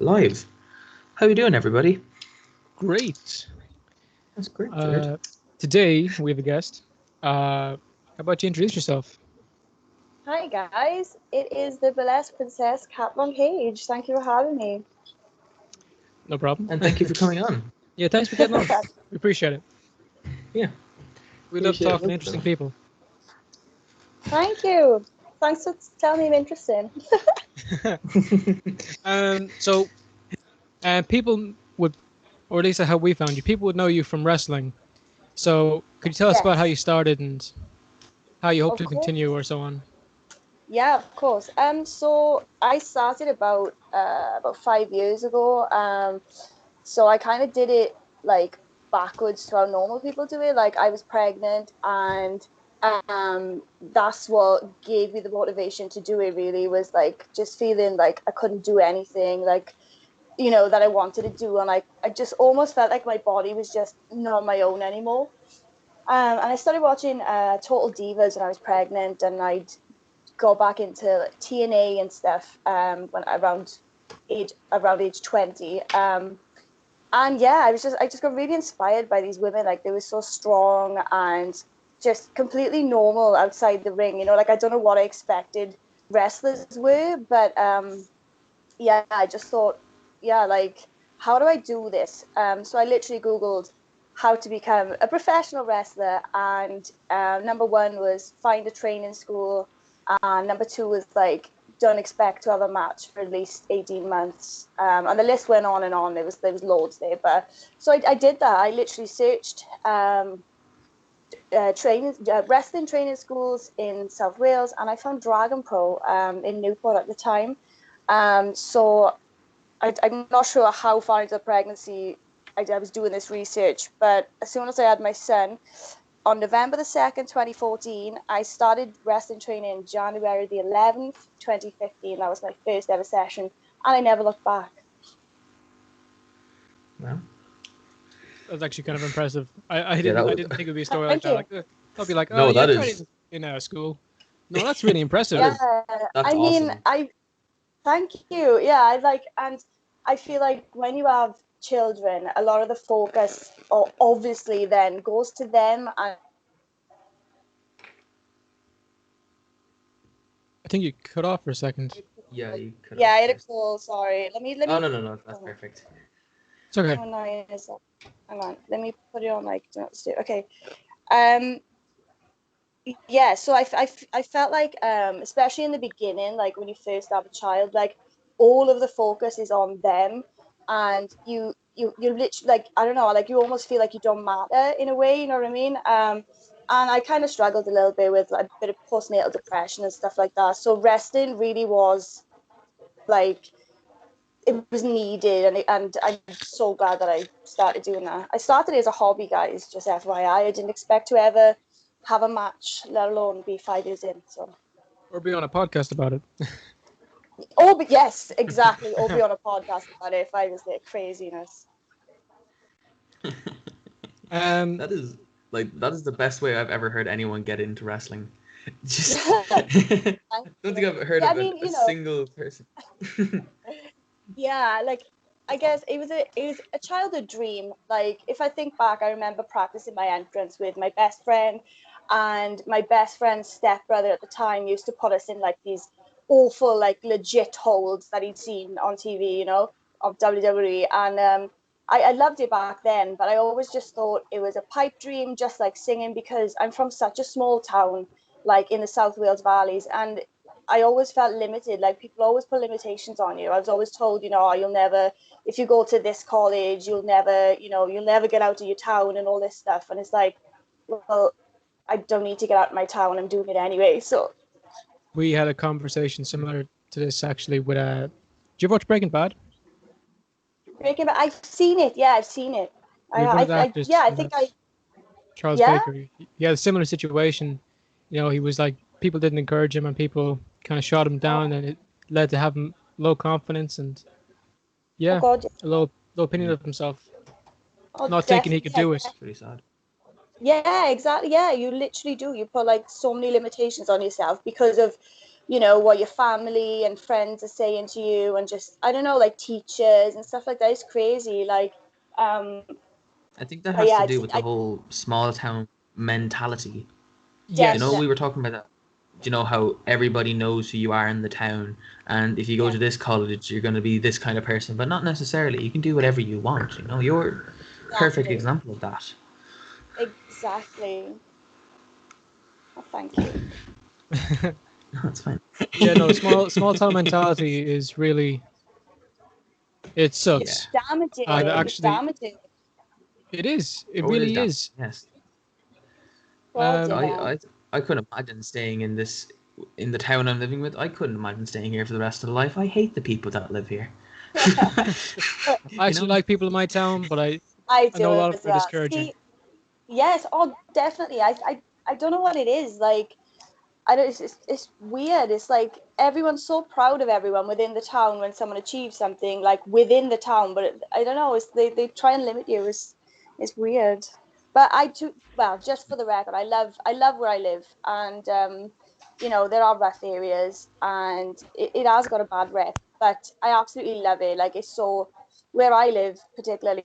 Live. How you doing, everybody? Great. That's great, Jared. Today we have a guest. How about you introduce yourself? Hi guys, it is the burlesque princess Kat Von Kaige. Thank you for having me. No problem. And thank you for coming on. Yeah, thanks for getting on. We appreciate it. Yeah. We love Appreciate talking to it, interesting though. people. Thank you. Thanks for telling me I'm interesting. So, people would, or at least how we found you, people would know you from wrestling. So, could you tell us about how you Yes, started and how you hope of to course. continue or so on? Yeah, of course. So I started about 5 years ago. So I kind of did it like backwards to how normal people do it. Like I was pregnant, and that's what gave me the motivation to do it. Really was like just feeling like I couldn't do anything. Like that I wanted to do, and I just almost felt like my body was just not my own anymore. And I started watching Total Divas when I was pregnant, and I'd go back into like, TNA and stuff when around age 20. And yeah, I just got really inspired by these women. Like they were so strong and just completely normal outside the ring. Like I don't know what I expected wrestlers were, but yeah, I just thought, yeah, like, how do I do this? So I literally Googled how to become a professional wrestler, and number one was find a training school, and number two was like, don't expect to have a match for at least 18 months. And the list went on and on. There was loads there, but so I did that. I literally searched wrestling training schools in South Wales, and I found Dragon Pro in Newport at the time. So I'm not sure how far into the pregnancy I was doing this research, but as soon as I had my son, on November the 2nd, 2014, I started wrestling training January the 11th, 2015. That was my first ever session, and I never looked back. Well, That's actually kind of impressive. that I was, didn't think it would be a story like Thank that. you. Like, I'll be like, oh no, yeah, I that tried is it in school. No, that's really impressive. that is Yeah, that's I mean, awesome. thank you. Yeah, and I feel like when you have children, a lot of the focus, obviously, then goes to them. And I think you cut off for a second. Yeah, you cut yeah, off I had a there. call. Sorry. Let Oh me. no, that's perfect. It's okay. How annoying is that? Hang on. Let me put it on like do not disturb. Okay. Um. Yeah. So I felt like especially in the beginning, like when you first have a child, like all of the focus is on them, and you literally like I don't know, like you almost feel like you don't matter in a way. You know what I mean? And I kind of struggled a little bit with like, a bit of postnatal depression and stuff like that. So resting really was like it was needed, and I'm so glad that I started doing that. I started as a hobby, guys, just FYI. I didn't expect to ever have a match, let alone be 5 years in. So, Or be on a podcast about it. oh, but yes, exactly. Or be on a podcast about it if I was there. Craziness. Um, That is the best way I've ever heard anyone get into wrestling. Just Thank I don't think you. I've heard Yeah, I of mean, a single person. yeah, like I guess it was a childhood dream. Like if I think back, I remember practicing my entrance with my best friend, and my best friend's stepbrother at the time used to put us in like these awful, like legit holds that he'd seen on TV, of WWE. And I loved it back then, but I always just thought it was a pipe dream, just like singing, because I'm from such a small town, like in the South Wales valleys, and I always felt limited. Like people always put limitations on you. I was always told, oh, you'll never, if you go to this college, you'll never get out of your town and all this stuff. And it's like, well, I don't need to get out of my town. I'm doing it anyway. So we had a conversation similar to this actually with Do you ever watch Breaking Bad? Breaking Bad, I've seen it. Yeah, I've seen it. We had one of the Yeah, actors I in think that, Charles yeah. Baker. He had a similar situation. He was like people didn't encourage him and people kind of shot him down, and it led to having low confidence and Oh yeah, God. a low opinion Yeah, of himself, Oh, not thinking he definitely. could Yeah, do it. it's pretty sad. yeah, exactly. Yeah, you literally do. You put like so many limitations on yourself because of you know, what your family and friends are saying to you, and just, I don't know, like teachers and stuff like that. It's crazy. Like, I think that but has yeah, to do with the whole small town mentality. You know, Yes. definitely. we were talking about that. You know how everybody knows who you are in the town, and if you go Yeah, to this college, you're going to be this kind of person, but not necessarily. You can do whatever you want. You know, you're a perfect exactly. example of that. Exactly. Oh, thank you. No, it's fine. Yeah, no, small town mentality is really, it Yeah. sucks. And Damaging. It's actually, damaging. it is. It Oh, it is really that. is. Yes. God, Um, yeah. I couldn't imagine staying in the town I'm living with. I couldn't imagine staying here for the rest of the life. I hate the people that live here. I You actually know? like people in my town, but I I do know a lot of as it is well. discouraging. See, yes, oh, definitely. I don't know what it is. Like, I don't. It's weird. It's like everyone's so proud of everyone within the town when someone achieves something like within the town. But I don't know. It's they try and limit you. It's weird. But I do well. Just for the record, I love where I live, and you know, there are rough areas, and it has got a bad rep. But I absolutely love it. Like, it's so, where I live particularly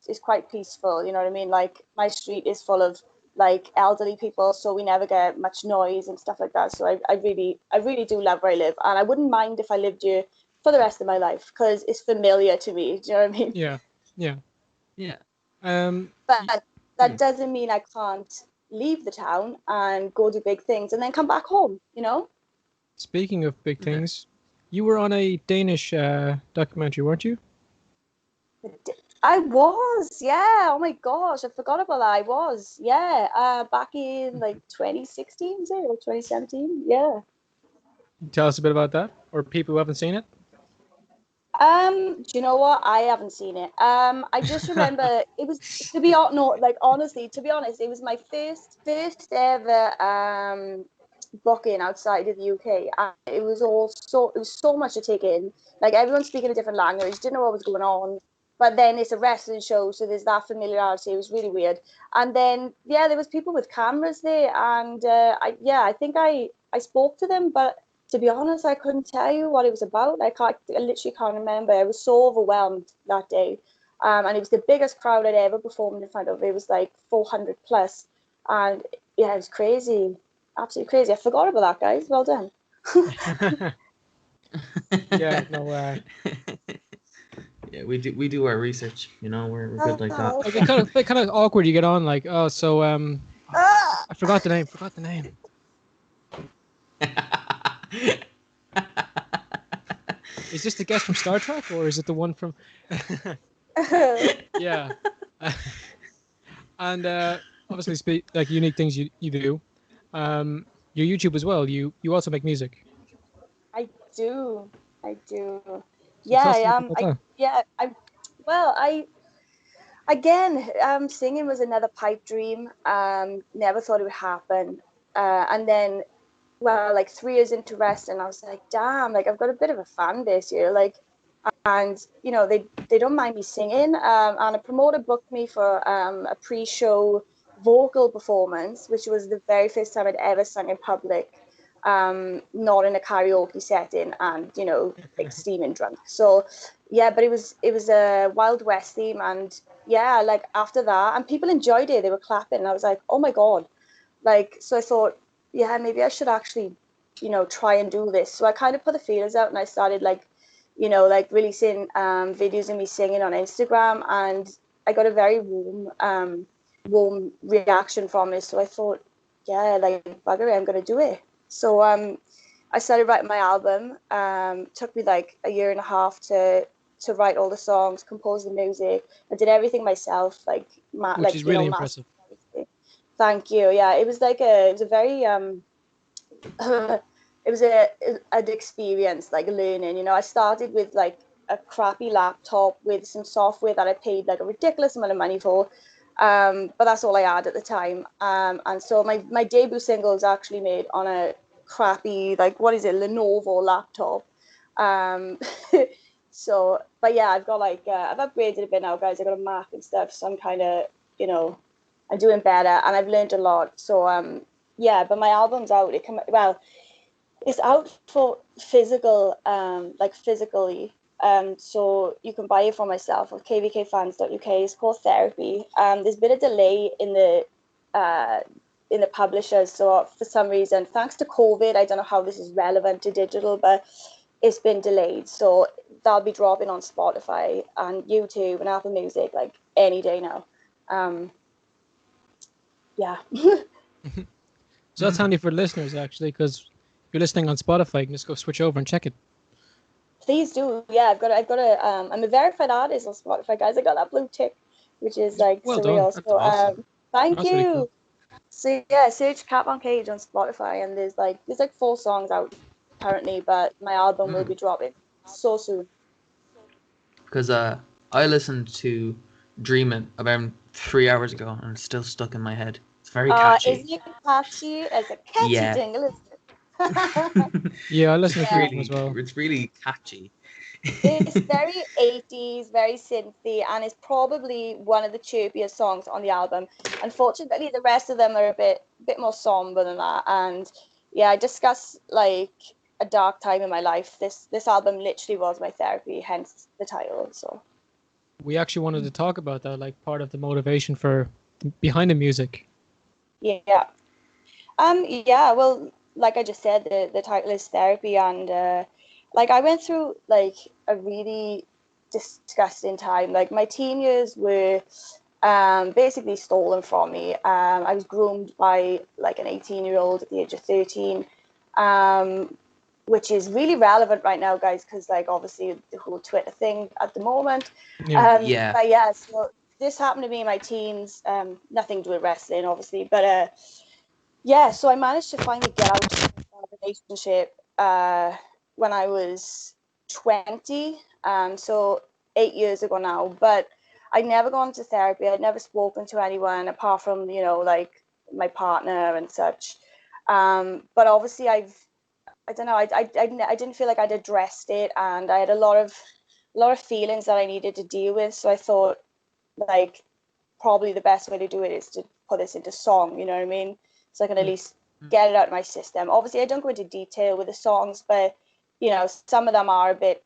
is quite peaceful. You know what I mean? Like, my street is full of like elderly people, so we never get much noise and stuff like that. So I really do love where I live, and I wouldn't mind if I lived here for the rest of my life because it's familiar to me. Do you know what I mean? Yeah, yeah. Yeah. Y- But hmm. that doesn't mean I can't leave the town and go do big things and then come back home. You know? Speaking of big Yeah. things, you were on a Danish documentary, weren't you? I was, yeah. Oh my gosh, I forgot about that. I was, yeah. Back in like 2016, is it, or 2017? Yeah. Tell us a bit about that, or people who haven't seen it. Do you know what? I haven't seen it. I just remember it was, to be honest, no, like honestly, to be honest, it was my first ever booking outside of the UK. And it was so much to take in. Like, everyone speaking a different language, didn't know what was going on. But then it's a wrestling show, so there's that familiarity. It was really weird. And then yeah, there was people with cameras there, and I think I spoke to them, but to be honest, I couldn't tell you what it was about. I literally can't remember. I was so overwhelmed that day. And it was the biggest crowd I'd ever performed in front of. It was like 400 plus. And yeah, it was crazy. Absolutely crazy. I forgot about that, guys. Well done. Yeah, no. Yeah, we do our research. You know, we're good like that. Oh, Like, okay. it kind of awkward. You get on like, oh, so Ah! I forgot the name. Forgot the name. Is this the guest from Star Trek, or is it the one from? Yeah. And obviously, like unique things you do. Your YouTube as well. You also make music. I do. I do. So Yeah, tell us a I little am. bit about that. Yeah, well, again, singing was another pipe dream. Never thought it would happen. And then, well, like 3 years into wrestling, I was like, damn, like I've got a bit of a fan base here. Like, and you know, they don't mind me singing. And a promoter booked me for a pre-show vocal performance, which was the very first time I'd ever sung in public, not in a karaoke setting, and you know, like steaming drunk. So yeah, but it was a Wild West theme, and yeah, like after that, and people enjoyed it. They were clapping, and I was like, oh my god, like, so I thought, yeah, maybe I should actually, you know, try and do this. So I kind of put the feelers out, and I started like, you know, like releasing videos of me singing on Instagram, and I got a very warm reaction from it. So I thought, yeah, like bugger it, I'm gonna do it. So I started writing my album. Took me like a year and a half to write all the songs, compose the music. I did everything myself, Which is you know, really master impressive. everything. Thank you. Yeah, it was a very it was an experience, like learning. You know, I started with like a crappy laptop with some software that I paid like a ridiculous amount of money for. But that's all I had at the time. And so my debut single is actually made on a crappy, like, what is it, Lenovo laptop. Um, so, but yeah, I've got like I've upgraded a bit now, guys. I got a Mac and stuff, so I'm kind of, you know, I'm doing better, and I've learned a lot. So yeah, but my album's out. It come well. It's out for physical, like physically. So you can buy it for myself on kvkfans.uk. It's called Therapy. There's been a delay uh, in the publishers. So for some reason, thanks to COVID, I don't know how this is relevant to digital, but it's been delayed. So that'll be dropping on Spotify and YouTube and Apple Music like any day now. Yeah. So that's handy for listeners, actually, because if you're listening on Spotify, you can just go switch over and check it. Please do. Yeah, I've got a, I'm a verified artist on Spotify, guys. I got that blue tick, which is like Well done. surreal. That's So, awesome. thank That's really you. cool. So yeah, search Kat Von Kaige on Spotify, and there's like 4 songs out currently, but my album will be dropping so soon. Because I listened to Dream It about 3 hours ago, and it's still stuck in my head. It's very catchy. Isn't it catchy? It's a catchy Yeah. jingle, isn't it? Yeah, I listen to Yeah. them as well. It's really catchy. It's very 80s, very synthy, and it's probably one of the chirpiest songs on the album. Unfortunately, the rest of them are a bit more somber than that. And yeah, I discuss like a dark time in my life. This album literally was my therapy, hence the title. So We actually wanted to talk about that, like part of the motivation for behind the music. yeah. Yeah, well, like I just said, the title is Therapy, and like I went through like a really disgusting time. Like my teen years were basically stolen from me. I was groomed by like an 18-year-old at the age of 13, um, which is really relevant right now, guys, because like obviously the whole Twitter thing at the moment. Yeah. Yeah. But yeah, so this happened to me in my teens. Nothing to do with wrestling, obviously, but yeah, so I managed to finally get out of a relationship when I was 20, so 8 years ago now. But I'd never gone to therapy. I'd never spoken to anyone apart from, like my partner and such. But obviously, I don't know, I didn't feel like I'd addressed it, and I had a lot of feelings that I needed to deal with. So I thought, like, probably the best way to do it is to put this into song, you know what I mean? So I can at least get it out of my system. Obviously, I don't go into detail with the songs, but some of them are a bit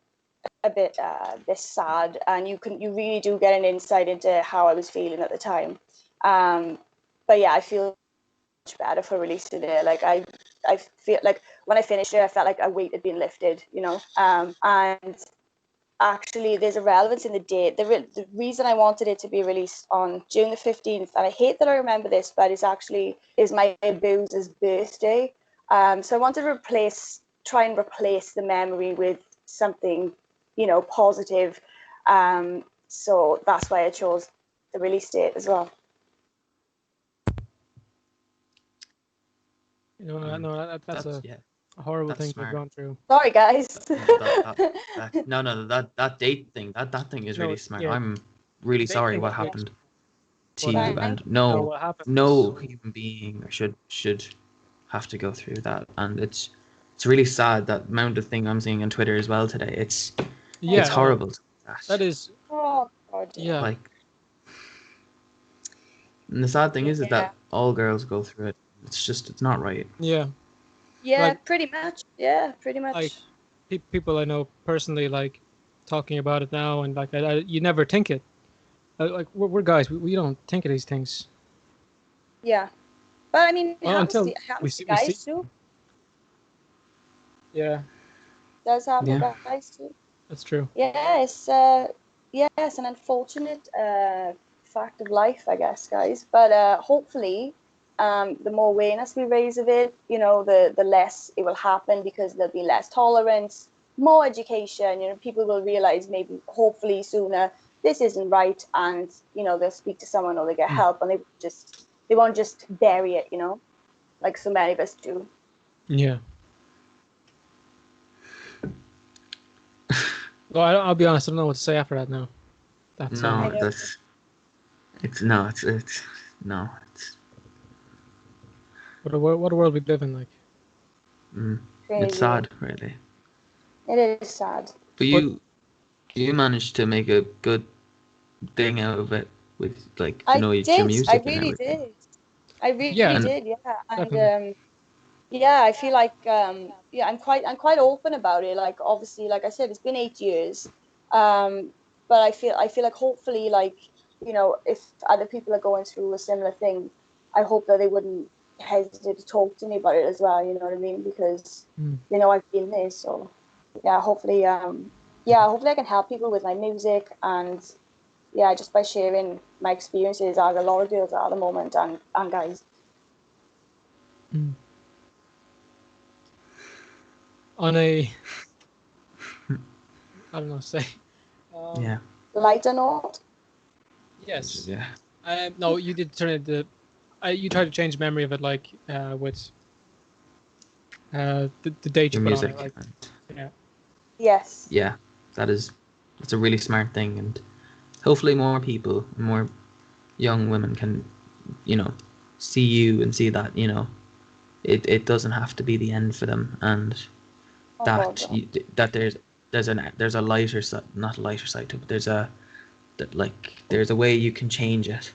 sad, and you really do get an insight into how I was feeling at the time. But yeah, I feel much better for releasing it. Like I feel like when I finished it, I felt like a weight had been lifted, and actually there's a relevance in the date. The reason I wanted it to be released on June the 15th, and I hate that I remember this, but is my abuser's birthday. So I wanted to try and replace the memory with something, positive. So that's why I chose the release date as well. No, that's a horrible That's thing smart. to have gone through. Sorry, guys. That date thing, that thing is really smart. Yeah. I'm really Date sorry thing what is good. happened to But, you, and no what happened human being should have to go through that. And it's really sad, that amount of thing I'm seeing on Twitter as well today. It's horrible. That is. Oh God. Yeah. Like, and the sad thing is that all girls go through it. It's not right. Yeah. Yeah, Like, pretty much. Yeah, pretty much. Like, people I know personally, like, talking about it now, and like, you never think it. Like, we're guys, we don't think of these things. Yeah, but I mean, it happens until to guys too. Yeah. It does happen to guys too. That's true. Yeah, it's an unfortunate fact of life, I guess, guys. But hopefully, the more awareness we raise of it, the less it will happen, because there'll be less tolerance, more education. People will realize, maybe, hopefully sooner, this isn't right, and they'll speak to someone, or they get help, and they won't just bury it, like so many of us do. Yeah. Well, I'll be honest, I don't know what to say after that now. What a world we live in, like. It's sad, really. It is sad. But you managed to make a good thing out of it with, like, your music. I really did. Yeah. And yeah, I feel like yeah, I'm quite open about it. Like obviously, like I said, it's been 8 years. But I feel like hopefully, like, if other people are going through a similar thing, I hope that they wouldn't hesitate to talk to me about it as well, you know what I mean? Because I've been there. So yeah, hopefully I can help people with my music, and yeah, just by sharing my experiences, as a lot of girls are at the moment, and guys. Mm. On a, I don't know, say. Yeah. Lighter note. Yes. Yeah. No, you did turn it. You tried to change memory of it, like with the date you Your put on music. it, like yeah. Yes. Yeah. That's a really smart thing, and hopefully more people, more young women can, see you and see that, it doesn't have to be the end for them, and Oh God, that no. that there's a lighter side, not a lighter side to it, but there's a way you can change it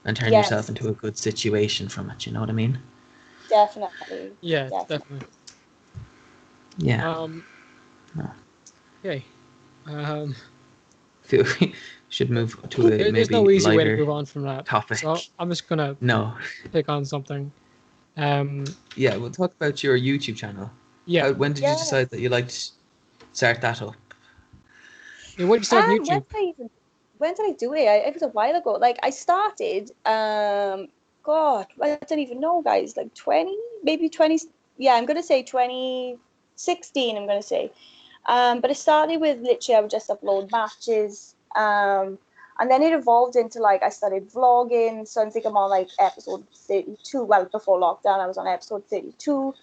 and turn yourself Yes, into a good situation from it. You know what I mean? definitely. Yeah, Definitely. definitely. Yeah. No. Okay. Feel we should move to a There's maybe no easy way to lighter move on from that. topic. So I'm just gonna No. pick on something. Yeah, we'll talk about your YouTube channel. Yeah. When did you decide that Yes. you liked to start that up? Yeah, what did you start on When YouTube? did I even? When did I do it? It was a while ago. Like I started. God, I don't even know, guys. Like 20, maybe 20. Yeah, I'm gonna say 2016. I'm gonna say. But it started with literally I would just upload matches. And then it evolved into like I started vlogging. So I think I'm on like episode 32. Well, before lockdown, I was on episode 32.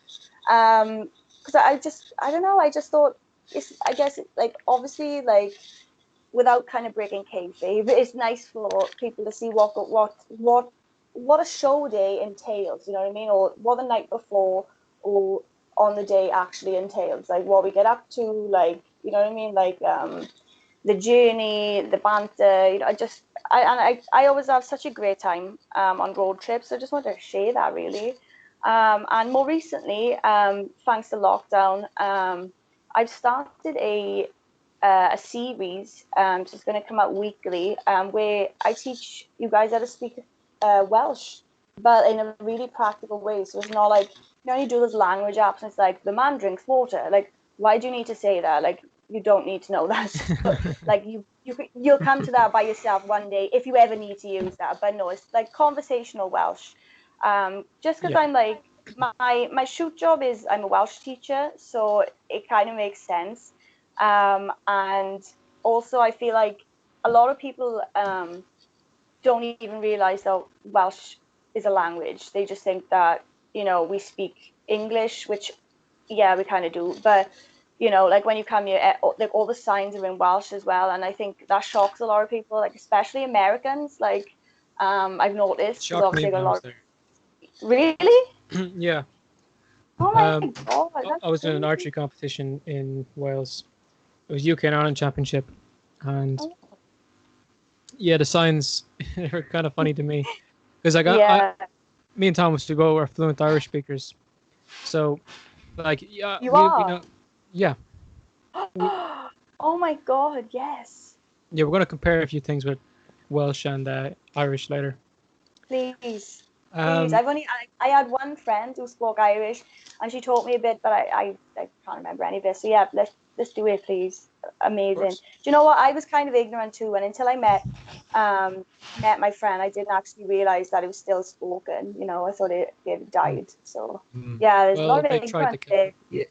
Because I don't know, I just thought I guess like obviously like without kind of breaking kayfabe, it's nice for people to see what a show day entails. You know what I mean, or what the night before or on the day actually entails. Like what we get up to, like you know what I mean, like the journey, the banter. I always have such a great time on road trips. So I just wanted to share that really. And more recently, thanks to lockdown, I've started a series. So it's going to come out weekly, where I teach you guys how to speak Welsh, but in a really practical way. So it's not like you do those language apps, and it's like the man drinks water. Like, why do you need to say that? Like, you don't need to know that. So, like, you'll come to that by yourself one day if you ever need to use that. But no, it's like conversational Welsh. Just because Yeah. I'm like my shoot job is I'm a Welsh teacher, so it kind of makes sense. And also, I feel like a lot of people don't even realize that Welsh is a language. They just think that, we speak English, which, yeah, we kind of do. But, like when you come here, like all the signs are in Welsh as well. And I think that shocks a lot of people, like especially Americans. Like, I've noticed because Shocked me obviously I got when a I was lot there. really? Yeah. Oh my Um, God, that's I was in an crazy. archery competition in Wales. It was UK and Ireland Championship, and Oh, yeah, the signs were kind of funny to me because yeah, me and Thomas to go are fluent Irish speakers, so like yeah, you we are. know, yeah, we Oh my God, yes. yeah we're gonna compare a few things with Welsh and Irish later. Please, please. Um, I had one friend who spoke Irish, and she taught me a bit, but I can't remember any of it. So yeah, let's do it, please. of Amazing. course. Do you know what? I was kind of ignorant too, and until I met my friend, I didn't actually realize that it was still spoken. I thought it Mm. died. So Mm. yeah, there's a Well, lot of they tried to ignorance kill it. there.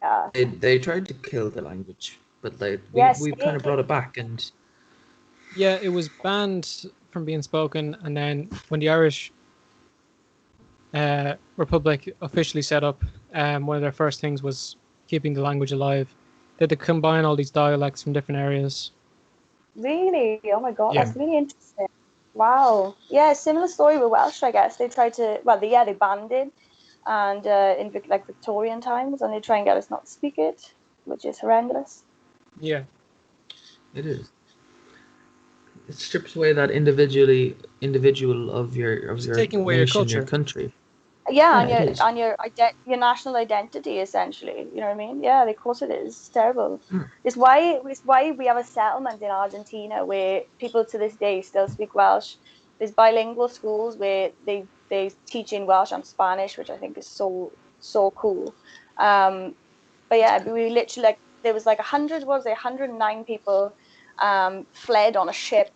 Yeah. Yeah. They tried to kill the language, but like Yes. we've kind of brought it back, and Yeah, it was banned from being spoken, and then when the Irish Republic officially set up, one of their first things was keeping the language alive. They had to combine all these dialects from different areas. Really? Oh my God, Yeah, that's really interesting. Wow. Yeah, similar story with Welsh, I guess. They tried to, well, they banned it, and in like Victorian times, and they try and get us not to speak it, which is horrendous. yeah, it is. It strips away that individual of your it's taking away your nation, your culture. country. Yeah, Yeah, it is. on your national identity, essentially. You know what I mean? Yeah, of course it is. It's terrible. Mm. It's why we have a settlement in Argentina where people to this day still speak Welsh. There's bilingual schools where they teach in Welsh and Spanish, which I think is so cool. Um, but yeah, we literally like there was like 100, what was it, 109 people fled on a ship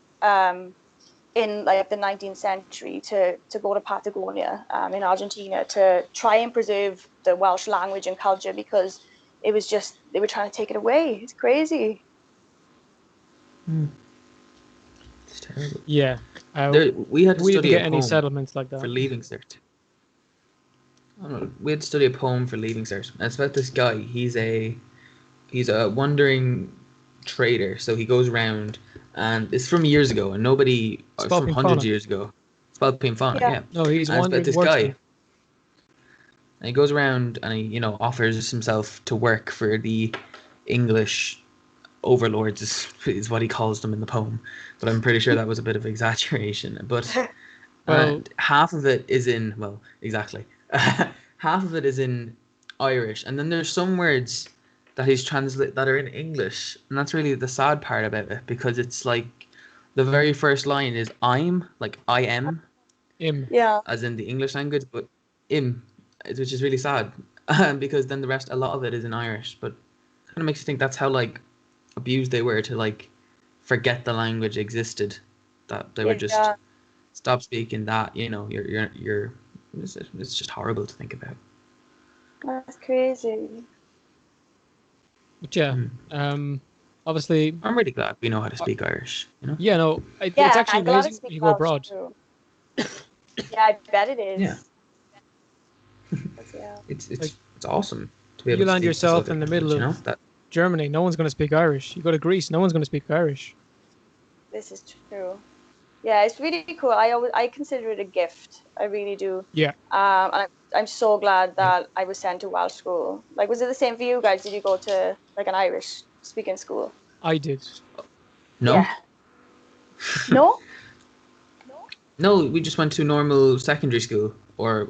in like the 19th century to go to Patagonia in Argentina to try and preserve the Welsh language and culture because it was just they were trying to take it away. It's crazy. Mm. It's terrible. Yeah. We had to We didn't study a get any poem settlements like for that. leaving cert. I don't know. We had to study a poem for leaving cert. And it's about this guy. He's a wandering trader. So he goes around, and it's from years ago, and nobody. It's Spelt from hundreds fauna. of years ago. It's about fauna, Yeah. yeah. No, he's a And it's about wandering this guy. wordsmith. And he goes around and he, offers himself to work for the English overlords is what he calls them in the poem. But I'm pretty sure that was a bit of exaggeration. But Well, half of it is in, well, exactly. Half of it is in Irish, and then there's some words that he's translate that are in English, and that's really the sad part about it because it's like the very first line is I'm, like I am, him. Yeah. as in the English language, but im, which is really sad because then a lot of it is in Irish, but kind of makes you think that's how like abused they were to like forget the language existed, that they were just Yeah. stop speaking that, you're it's just horrible to think about. That's crazy. But yeah, Mm. obviously, I'm really glad we know how to speak Irish. yeah, no, it's Yeah, actually I'm glad I amazing speak when you go Welsh abroad. too. Yeah, I bet it is. Yeah. Yeah. It's Like, it's awesome to be you able to land speak this yourself other in the language, middle of that Germany, no one's going to speak Irish. You go to Greece, no one's going to speak Irish. This is true. Yeah, it's really cool. I consider it a gift. I really do. Yeah, And I'm so glad yeah, that I was sent to Welsh school. Like, was it the same for you guys? Did you go to like an Irish speaking school? I did. no. Yeah. No? No, we just went to normal secondary school or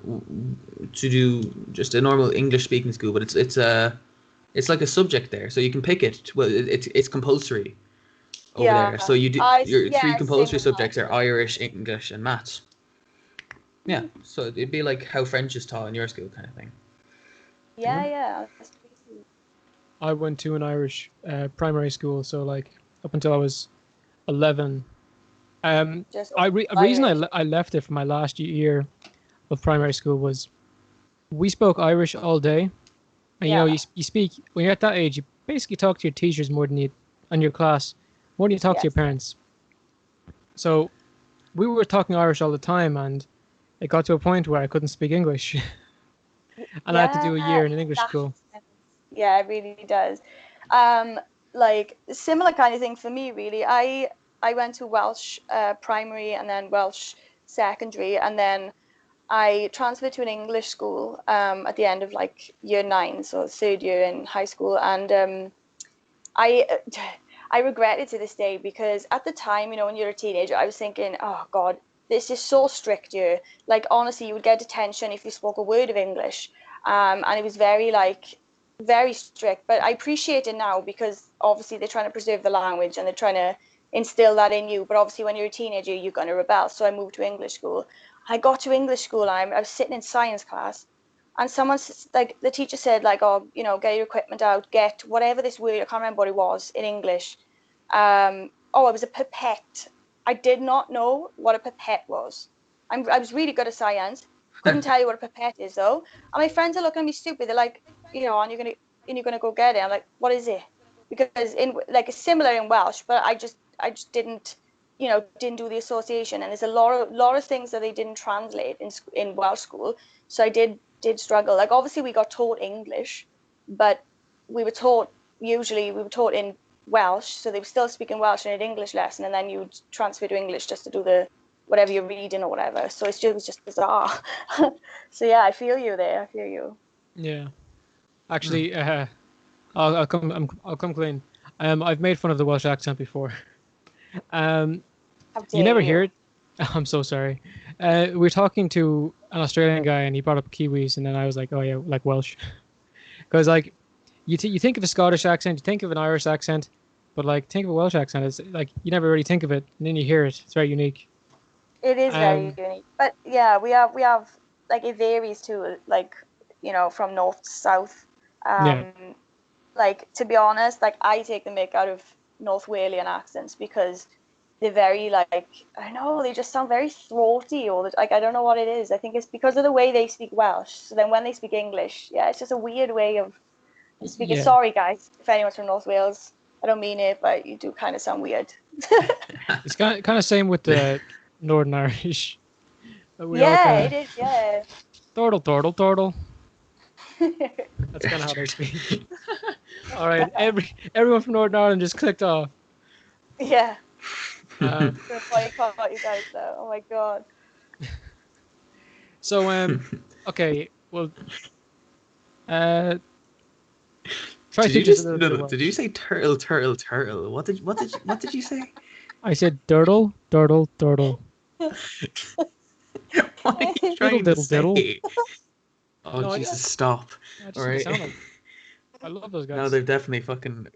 to do just a normal English speaking school, but it's like a subject there, so you can pick it. Well, it's compulsory over Yeah. there. So you do your Yeah, three same compulsory with mine. subjects are Irish, English, and maths. Yeah, so it'd be like how French is taught in your school, kind of thing. Yeah, yeah. That's crazy. I went to an Irish primary school, so like up until I was 11. Just A reason Irish. I left it for my last year of primary school was we spoke Irish all day, and Yeah. you speak when you're at that age. You basically talk to your teachers more than you and your class more than you talk to your Yes. parents. So we were talking Irish all the time, and it got to a point where I couldn't speak English, and I had to Yeah, do a year in an English that school. makes sense. Yeah, it really does. Um, like similar kind of thing for me, really. I went to Welsh primary and then Welsh secondary, and then I transferred to an English school at the end of like year nine, so third year in high school, and I I regret it to this day because at the time, when you're a teenager, I was thinking, oh God, this is so strict here. Like honestly, you would get detention if you spoke a word of English, and it was very strict. But I appreciate it now because obviously they're trying to preserve the language and they're trying to instill that in you. But obviously, when you're a teenager, you're going to rebel. So I moved to English school. I got to English school. I was sitting in science class and like the teacher said like, oh, get your equipment out, get whatever this word, I can't remember what it was in English. Oh, it was a pipette. I did not know what a pipette was. I was really good at science, couldn't tell you what a pipette is though. And my friends are looking at me stupid. They're like, and you're gonna go get it. I'm like, what is it? Because in like it's similar in Welsh, but I just didn't do the association. And there's a lot of things that they didn't translate in Welsh school. So I did struggle. Like obviously we got taught English, but we were taught in Welsh, so they were still speaking Welsh in an English lesson, and then you'd transfer to English just to do the whatever you're reading or whatever. So it was just bizarre. So yeah, I feel you there. I feel you. Yeah, actually, I'll come clean. I've made fun of the Welsh accent before. How You dare never you? hear it. I'm so sorry. We're talking to an Australian guy, and he brought up Kiwis, and then I was like, oh yeah, like Welsh, because like you think of a Scottish accent, you think of an Irish accent, but like think of a Welsh accent, it's like you never really think of it, and then you hear it. It's very unique. It is very unique. But yeah, we have like it varies too, like, you know, from north to south. Yeah. Like, to be honest, like I take the mick out of North Walian accents because they're very, like, I don't know, they just sound very throaty, or like I don't know what it is. I think it's because of the way they speak Welsh. So then when they speak English, yeah, it's just a weird way of speaking. Yeah. Sorry guys, if anyone's from North Wales, I don't mean it, but you do kind of sound weird. It's kind of same with the Northern Irish. It is, yeah. Tortle, tortle, tortle. That's kind of how they speak. All right, everyone from Northern Ireland just clicked off. Yeah. Um, Gonna boycott you guys though. Oh my god. So okay, well, try Did to you just just did you say turtle, turtle, turtle? What did you say? I said dirtle, dirtle, dirtle. What are you trying Diddle, to diddle, say? Oh No, Jesus, stop! I just All right. sound like. I love those guys. No, they're definitely fucking,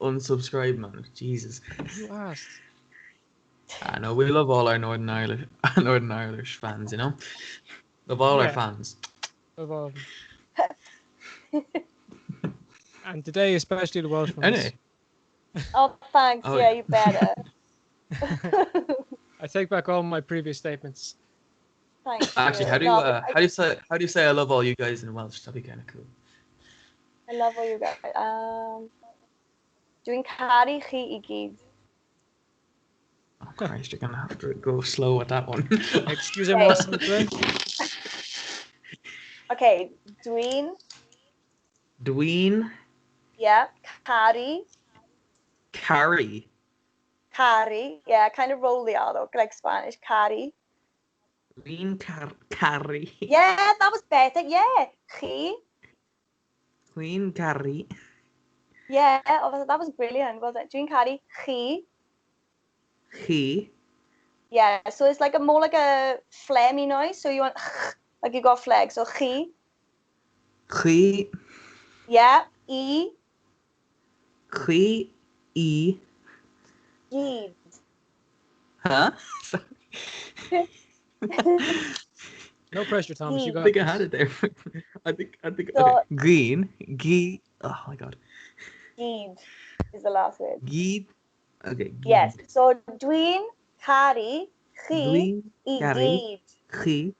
unsubscribed, man. Jesus. You asked. I know, we love all our Northern Irish fans, you know? Love all our Yeah. fans. Of, and today, especially the Welsh ones. Anyway. Oh, thanks. Oh, yeah, yeah. you better. I take back all my previous statements. Thanks. Actually, how do you say I love all you guys in Welsh? That'd be kind of cool. I love all you guys. Dwi'n caru chi I gyd. Oh Christ, you're gonna have to go slow with that one. Excuse me, what's the thing? Okay, dwi'n, Dween yeah, caru, Carrie. yeah, kind of roll the R though, like Spanish, caru. Dween Carrie. Yeah, that was better, yeah, chi. Queen Carrie. Yeah, that was brilliant, wasn't it? Dwi'n caru chi. He. Yeah, so it's like more like a phlegmy noise, so you want, like you got phleg, so chi. He. Yeah, I. He. E. Gyd. Huh? No pressure, Thomas. You I got think I this. had it there. I think. So- Okay. Green. Gee. Oh my god. Gyd is the last word. Gee. Okay. Yes. So dwi'n caru chi Dween I Carrie. gyd. He.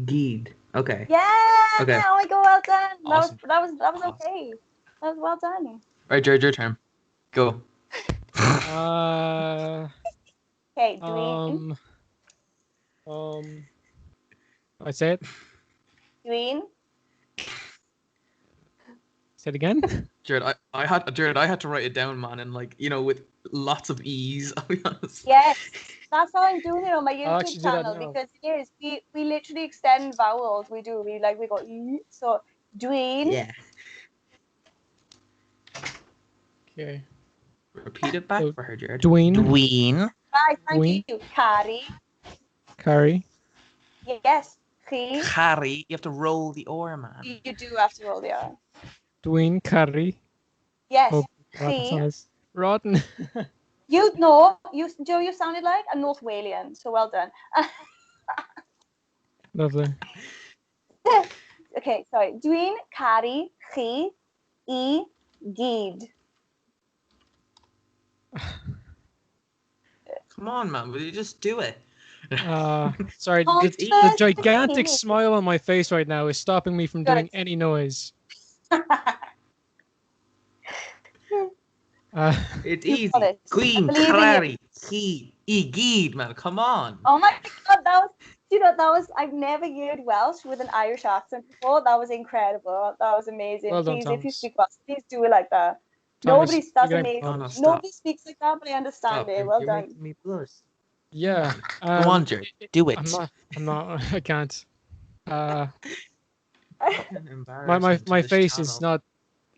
Geed. Okay. Yeah. Okay. Oh my god, well done. Awesome. That was Awesome. okay. That was well done. Right, Jared, your turn. Go. Okay, dwi'n I say it. dwi'n Say it again. Jared, I had to write it down, man, and with lots of E's, I'll be honest. yes. That's how I'm doing it on my I'll actually YouTube do that channel now. because it is we literally extend vowels. We do. We got E. So dwi'n. Yeah. Okay. Repeat it back So, for her, Jared. Dween. Dween. Right, thank Dwi'n. you. Caru. Carrie. Yes. Chi. Carrie. You have to roll the R, man. You do have to roll the R. Dween. Carrie. Yes. Oh, rotten Chi. size. Rotten. You sounded like a North Walian, so well done. Lovely. Okay, sorry. Dwi'n caru chi I gyd. Come on, man. Will you just do it? Sorry, Oh, the gigantic okay. smile on my face right now is stopping me from doing any noise. It's You easy. got it. Queen, I believe in you. Carrie, he, Geed, man. Come on. Oh my god, I've never heard Welsh with an Irish accent before. That was incredible. That was amazing. Well done, Please, if you Thomas. speak Welsh, please do it like that. Thomas, That's you're getting amazing. bonus. Stop. Nobody speaks like that, but I understand Stop. it. Well You're done. making me blush. Yeah. Go on, Jared. Do it. I'm not. I can't. My Embarrassing to my this face is channel. not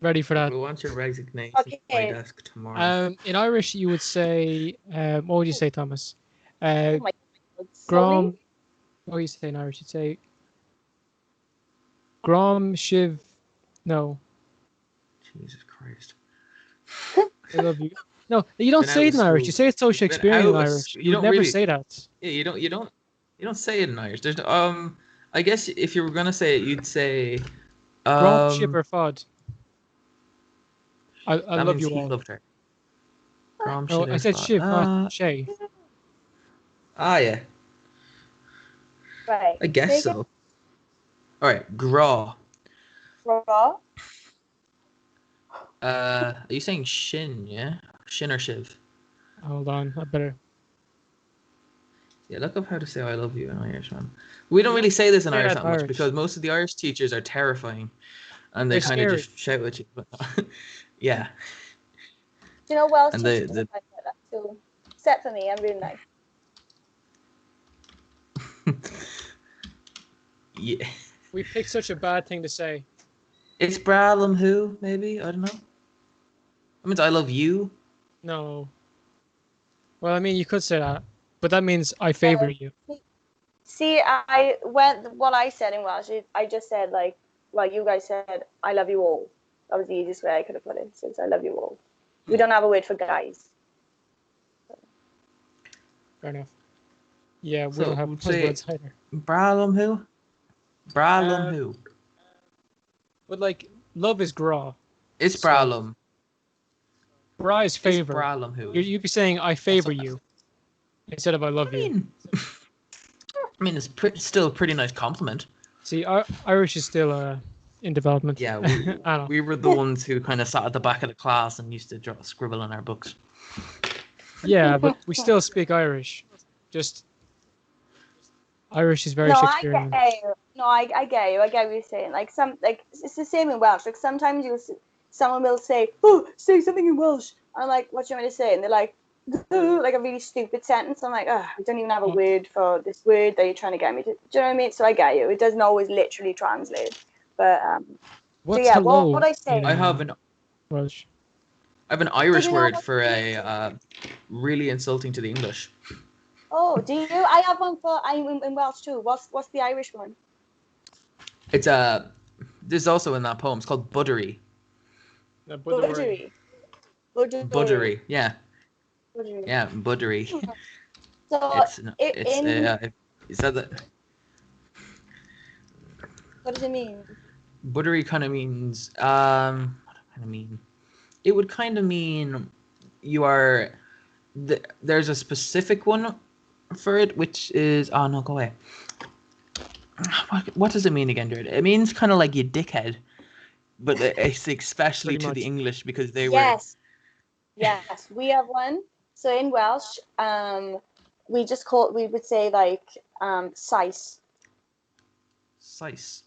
ready for that. We want your resignation Okay. at my desk tomorrow. In Irish, you would say, what would you say, Thomas? Oh my god. Grom, What do you say in Irish? You'd say Grom Shiv. No, Jesus Christ. I love you. No, you don't Been say out it of in Irish. You school. say it so You've been Shakespearean out in of Irish. you You would don't never really. say that. Yeah, you don't say it in Irish. There's I guess if you were gonna say it, you'd say Grom Shiv um. or Fod. I That love means you he all. loved her. Grom No, I shitter said fat. Shiv, not Shay. Yeah. Right. I guess Say again. so. All right, Gra. Raw. Are you saying shin? Yeah, shin or shiv? Hold on, I better. Yeah, look up how to say "I love you" in Irish, man. We don't You really say this in say Irish that that in much Irish. because most of the Irish teachers are terrifying, and they They're kind of scary. just shout at you. But yeah, Do you know Welsh and teachers the like that too? Except for me, I'm really nice. yeah, We picked such a bad thing to say. it's Bralum who maybe I don't know. That means I love you. No. Well, I mean, you could say that, but that means I favor you. See, I went what I said in Welsh. I just said like, well, you guys said I love you all. That was the easiest way I could have put it. Since I love you all, we don't have a word for guys. Fair enough. Yeah, we So don't have we'd say buzzwords either. Bralum who? Bralum Uh, who? But like, love is gra. It's so- Bralum. Bra is It's favor. Bralum who? You'd be saying I favor you instead of I love you. I mean, it's still a pretty nice compliment. See, Irish is still in development. Yeah, I know. we were the ones who kind of sat at the back of the class and used to scribble in our books. Yeah, but we still speak Irish. Just Irish is very No, Shakespearean. I get you. No, I get you. I get what you're saying. Like it's the same in Welsh. Like sometimes someone will say, "Oh, say something in Welsh." I'm like, "What do you want me to say?" And they're like, like a really stupid sentence. I'm like, "Oh, I don't even have a word for this word that you're trying to get me to." Do you know what I mean? So I get you. It doesn't always literally translate, but What's so yeah. hello? What I say? I have an Welsh. Irish you know word what- for a really insulting to the English. Oh, do you? I have one for in Welsh too. What's the Irish one? It's this is also in that poem. It's called buttery. Budgery. Buttery. Yeah, Budgery. yeah, buttery. So It's in you said that what does it mean? buttery kind of means what kind of mean? It would kind of mean you are. There's a specific one for it, which is no, go away. What does it mean again, Jared? It means kind of like you dickhead, but it's especially Pretty to the much. English because they were. Yes, we have one. So in Welsh, we would say like size. Sice.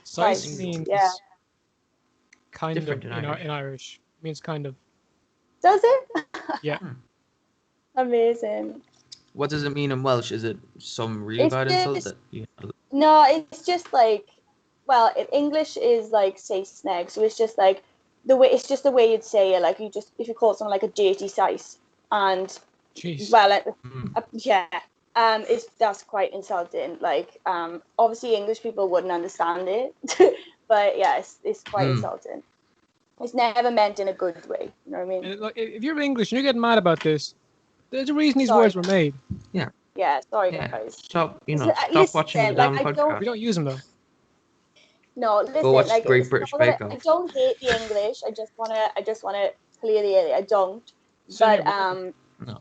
Size Size, means yeah. kind Different of in Irish. in Irish. Means kind of. Does it? Yeah. Amazing. What does it mean in Welsh? Is it some really It's bad insult just- that you? No, it's just like, well, in English is like say snag, so it's just like it's just the way you'd say it. Like you just if you call someone like a dirty size, and Jeez. well, Mm. yeah, that's quite insulting. Like obviously English people wouldn't understand it, but yeah, it's quite insulting. It's never meant in a good way. You know what I mean? And look, if you're English and you're getting mad about this, there's a reason these Sorry. words were made. Yeah, sorry Yeah. guys. Stop. Listen, Stop watching the damn like, I don't- podcast. We don't use them though. No, listen, watch like Great it's British not that Bake I Off. don't hate the English. I just wanna clear the air. I don't. Same But here, No.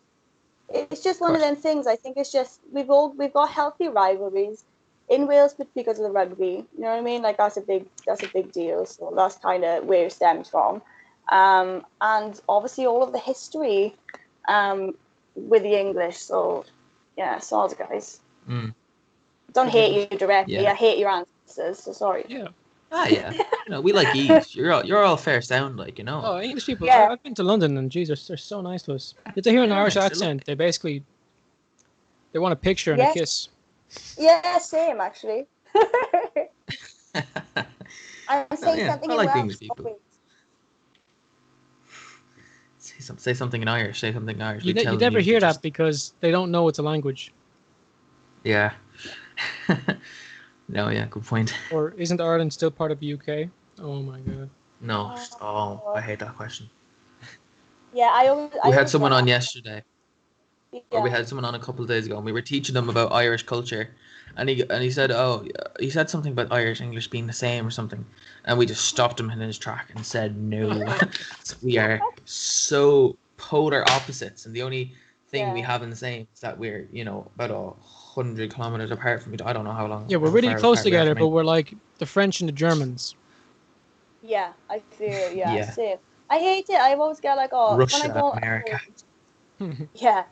it's just one of course. them things. I think it's just we've got healthy rivalries in Wales because of the rugby. You know what I mean? Like that's a big deal. So that's kind of where it stems from. And obviously all of the history with the English. So yeah, sorry guys. Mm. Don't hate you directly. Yeah. I hate your ancestors. So sorry. Yeah. Yeah. We like ease. You're all fair sound, like Oh, English people. Yeah. I've been to London and Jesus, they're so nice to us. If they hear an Yeah, Irish so accent, they want a picture and a Yes. kiss. Yeah, same actually. I'm saying yeah, something I in like Welsh. English people. always. Say something in Irish. Say something in Irish. You We tell never them hear just- that because they don't know it's a language. Yeah. No, yeah, good point. Or isn't Ireland still part of the UK? Oh my god. No, I hate that question. Yeah, I We had always someone get on yesterday, that. or we Yeah. had someone on a couple of days ago, and we were teaching them about Irish culture, and he said, oh, he said something about Irish English being the same or something, and we just stopped him in his track and said no. We are so polar opposites, and the only thing we Yeah. have in the same is that we're about 100 kilometers apart from each. I don't know Yeah, we're how really far close apart we are together, from but England. we're like the French and the Germans. Yeah, I feel yeah, Yeah, same. I hate it. I always get like, oh, when I Russia, go America. abroad, yeah,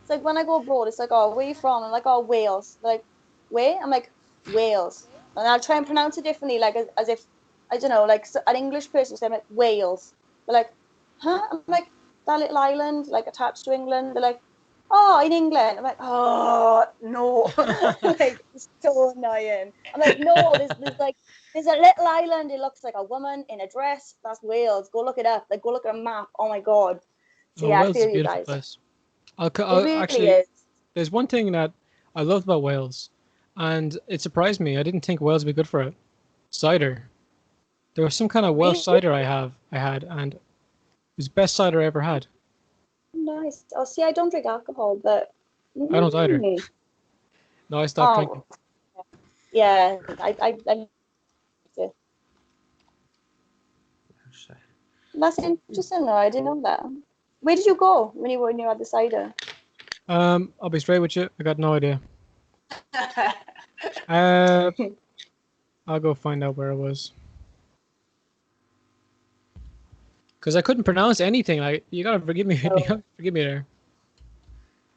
it's like when I go abroad, it's like, oh, where you from? I'm like, oh, Wales. Like, where? I'm like, Wales, and I'll try and pronounce it differently, like as if I don't know, like an English person say, I'm like Wales. They're like, huh? I'm like that little island, like attached to England. They're like, oh, in England. I'm like, oh no, like it's so annoying. I'm like, no, there's a little island. It looks like a woman in a dress. That's Wales. Go look it up. Like, go look at a map. Oh my god. So Oh, yeah, I Wales is feel a you beautiful guys. place. It I'll really actually, is. there's one thing that I loved about Wales, and it surprised me. I didn't think Wales would be good for it. Cider. There was some kind of Welsh Really cider I had, and it was the best cider I ever had. nice. Oh, see, I don't drink alcohol, but I don't either. mm, No, I stopped drinking. oh yeah, I it. That's interesting. No, I didn't know that. Where did you go when you had the cider? I'll be straight with you. I got no idea. Uh, I'll go find out where it was. Because I couldn't pronounce anything. Like, you gotta forgive me. You No, gotta forgive me there.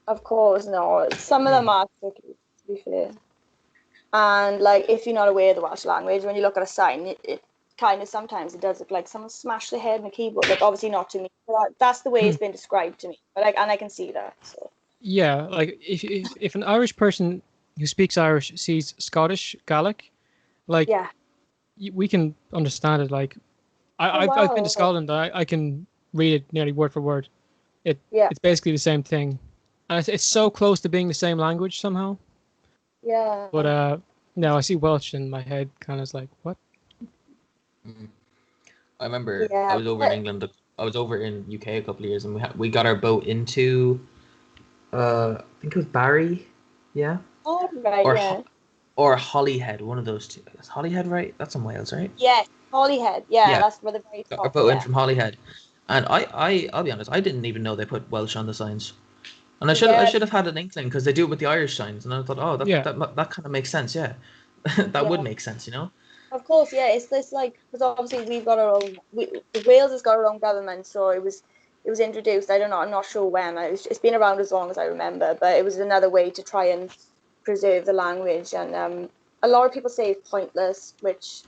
of course, no. Some of them are tricky, to be fair. And like, if you're not aware of the Welsh language, when you look at a sign, it kind of sometimes it does look like someone smashed their head on a keyboard. Like, obviously not to me, but that's the way it's been described to me. But like, and I can see that. So Yeah, like if an Irish person who speaks Irish sees Scottish Gaelic, like yeah. we can understand it. Like Oh I've been to wow. Scotland. I can read it nearly word for word. Yeah. It's basically the same thing, and it's so close to being the same language somehow. Yeah. But no, I see Welsh in my head, kind of like what? Mm. I remember I Yeah. was over in England. I was over in UK a couple of years, and we got our boat into I think it was Barry, yeah, Oh right. or Yeah. or Holyhead, one of those two. Is Holyhead right? That's in Wales, right? Yes. Holyhead. Yeah, Yeah, that's where the very got our top. boat in Yeah. from Holyhead, and I'll be honest, I didn't even know they put Welsh on the signs, and I Yeah. should have had an inkling because they do it with the Irish signs, and I thought, oh, Yeah, that kind of makes sense, yeah, that would Yeah. make sense, you know. Of course, yeah. It's this like because obviously we've got our own. Wales has got our own government, so it was introduced. I don't know. I'm not sure when. It's been around as long as I remember, but it was another way to try and preserve the language. And a lot of people say it's pointless, which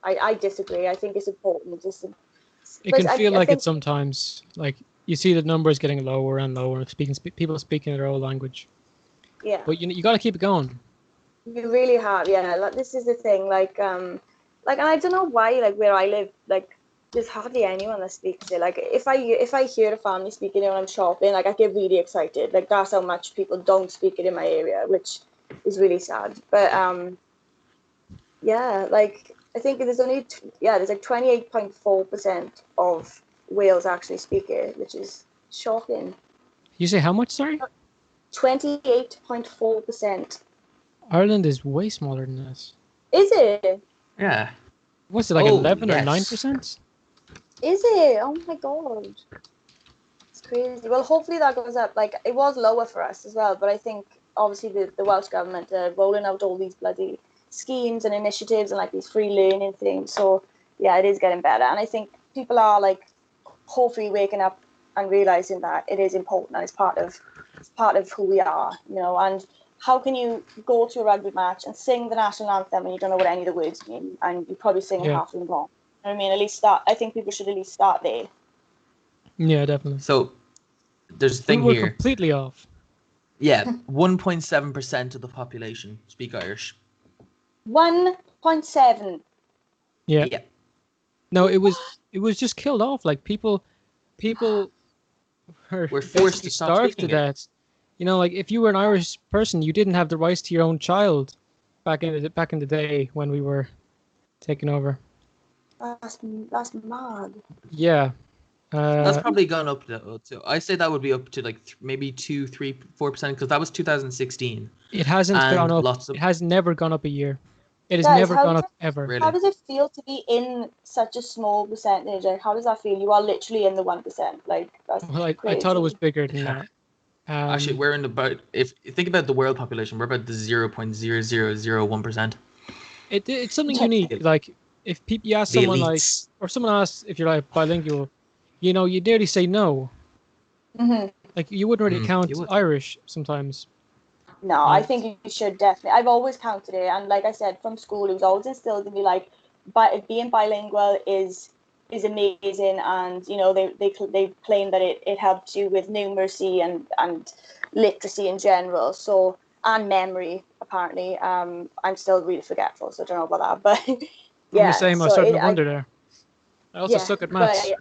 I disagree. I think it's important. it But can feel I like it think sometimes. Like you see the numbers getting lower and lower. People speaking their own language, yeah. but you got to keep it going. You really have, yeah. Like this is the thing, like, and I don't know why, like where I live, like there's hardly anyone that speaks it. Like if I hear a family speaking it when I'm shopping, like I get really excited. Like that's how much people don't speak it in my area, which is really sad. But yeah, like I think there's like 28.4% of Wales actually speak it, which is shocking. You say how much? Sorry, 28.4%. Ireland is way smaller than this. Is it? Yeah. What's it like Oh 11 or yes. 9%? Is it? Oh my god. It's crazy. Well, hopefully that goes up. Like it was lower for us as well, but I think obviously the Welsh government are rolling out all these bloody schemes and initiatives and like these free learning things. So yeah, it is getting better, and I think people are like hopefully waking up and realizing that it is important and it's part of who we are, And how can you go to a rugby match and sing the national anthem and you don't know what any of the words mean, and you're probably singing Yeah, half of them wrong? You know what I mean? At least start. I think people should at least start there. yeah, definitely. So there's a We thing were here. completely off. Yeah, 1.7% of the population speak Irish. 1.7. Yeah. Yeah. No, it was just killed off. Like people were We're forced basically to stop starved to speaking it. death. Like if you were an Irish person, you didn't have the rights to your own child. back in the day when we were taking over. That's mad. Yeah. That's probably gone up though. So I say that would be up to like maybe 2, 3, 4% because that was 2016. It hasn't And gone up. lots of It has never gone up a year. It has Guys, never how gone does up ever. Really? How does it feel to be in such a small percentage? Like, how does that feel? You are literally in the 1%. Like, that's Well, I crazy. thought it was bigger than that. Actually, we're in about, if you think about the world population, we're about the 0.0001%. It's something unique. Like if you ask The someone like, elites. or someone asks if you're like bilingual, you know, you nearly say no. Mhm. Like you wouldn't really You count would. Irish sometimes. No, I think you should definitely. I've always counted it, and like I said, from school, it was always instilled in me like, being bilingual is amazing, and you know they claim that it helps you with numeracy and literacy in general. So and memory apparently. I'm still really forgetful, so I don't know about that, but I'm the yeah. same. I was So starting to wonder there. I also yeah, suck at but maths.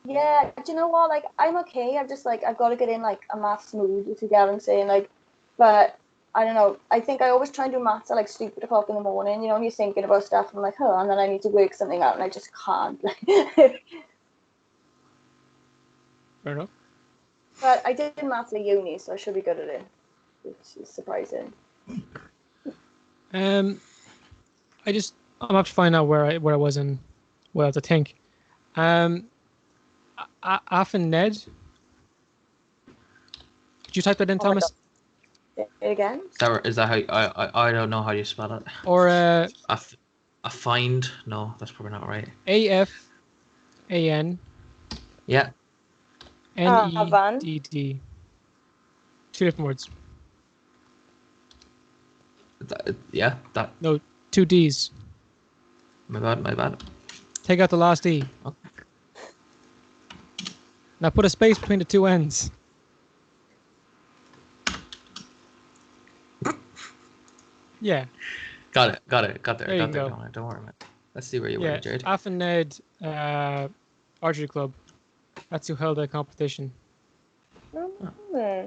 yeah, do you know what? Like, I'm okay. I'm just like, I've got to get in like a maths mood, if you get what I'm saying. Like, but I don't know. I think I always try and do maths at like stupid o'clock in the morning. You know, when you're thinking about stuff, I'm like, oh, and then I need to work something out, and I just can't. Fair enough. But I did maths at uni, so I should be good at it, which is surprising. I'm have to find out where I was in Wales. I think. Afan Ned. Did you type that in, Oh my Thomas? God. Say it again? Is that how I don't know how you spell it. Or A find? No, that's probably not right. AFAN Yeah. Van. NEDD. Two different words. That. No, two D's. My bad. Take out the last E. Okay. Now put a space between the two N's. Yeah. Got there. There you Got there. go. Don't worry, man. Let's see where you Yeah. were, Jared. Afan Ned Archery Club. That's who held the competition. Hmm.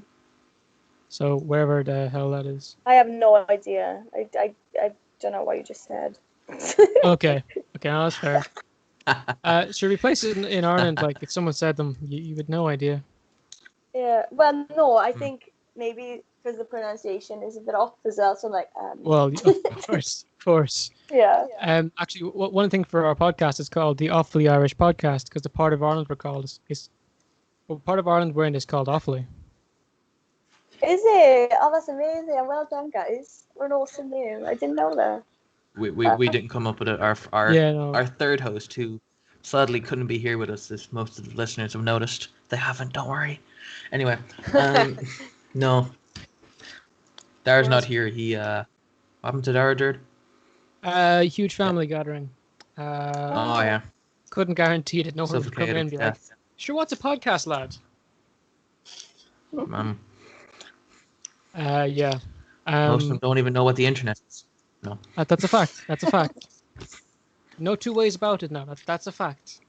So wherever the hell that is. I have no idea. I don't know what you just said. Okay. No, that's fair. Should we place it in Ireland? Like if someone said them, you would no idea. Yeah, well, no, I think maybe because the pronunciation is a bit off as well. So I'm like, Well, of course. yeah. Actually, one thing for our podcast is called the Awfully Irish Podcast because the part of Ireland we're called part of Ireland we're in is called Offaly. Is it? Oh, that's amazing! Well done, guys. We're an awesome name. I didn't know that. We didn't come up with it. Our third host, who sadly couldn't be here with us, as most of the listeners have noticed. They haven't. Don't worry. Anyway, no. Darragh's not here. He what happened to Darragh, Jared? Huge family gathering. Oh yeah. Couldn't guarantee that no one would come in and be like, sure, what's a podcast, lad? Yeah. Most of them don't even know what the internet is. No. That's a fact. That's a fact. No two ways about it now. That's a fact.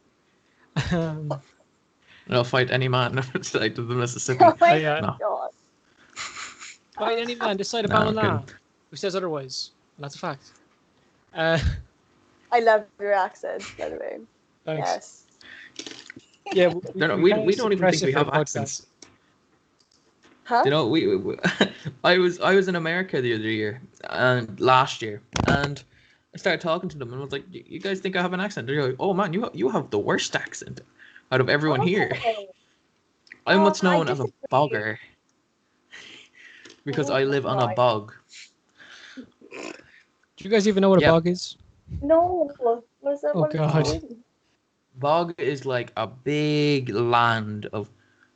I'll fight any man like the Mississippi. Oh my no. God. Fight any man, decide upon a law. Who says otherwise? And that's a fact. I love your accent, by the way. Thanks. Yes. Yeah, we don't even think we have accents. Huh? You know, I was in America the other year and last year, and I started talking to them and I was like, "You guys think I have an accent?" They're like, "Oh man, you have the worst accent out of everyone here." I'm what's known as a bogger because I live on a bog. Do you guys even know what a bog is? No. What is that? Oh God. Bog is like a big land of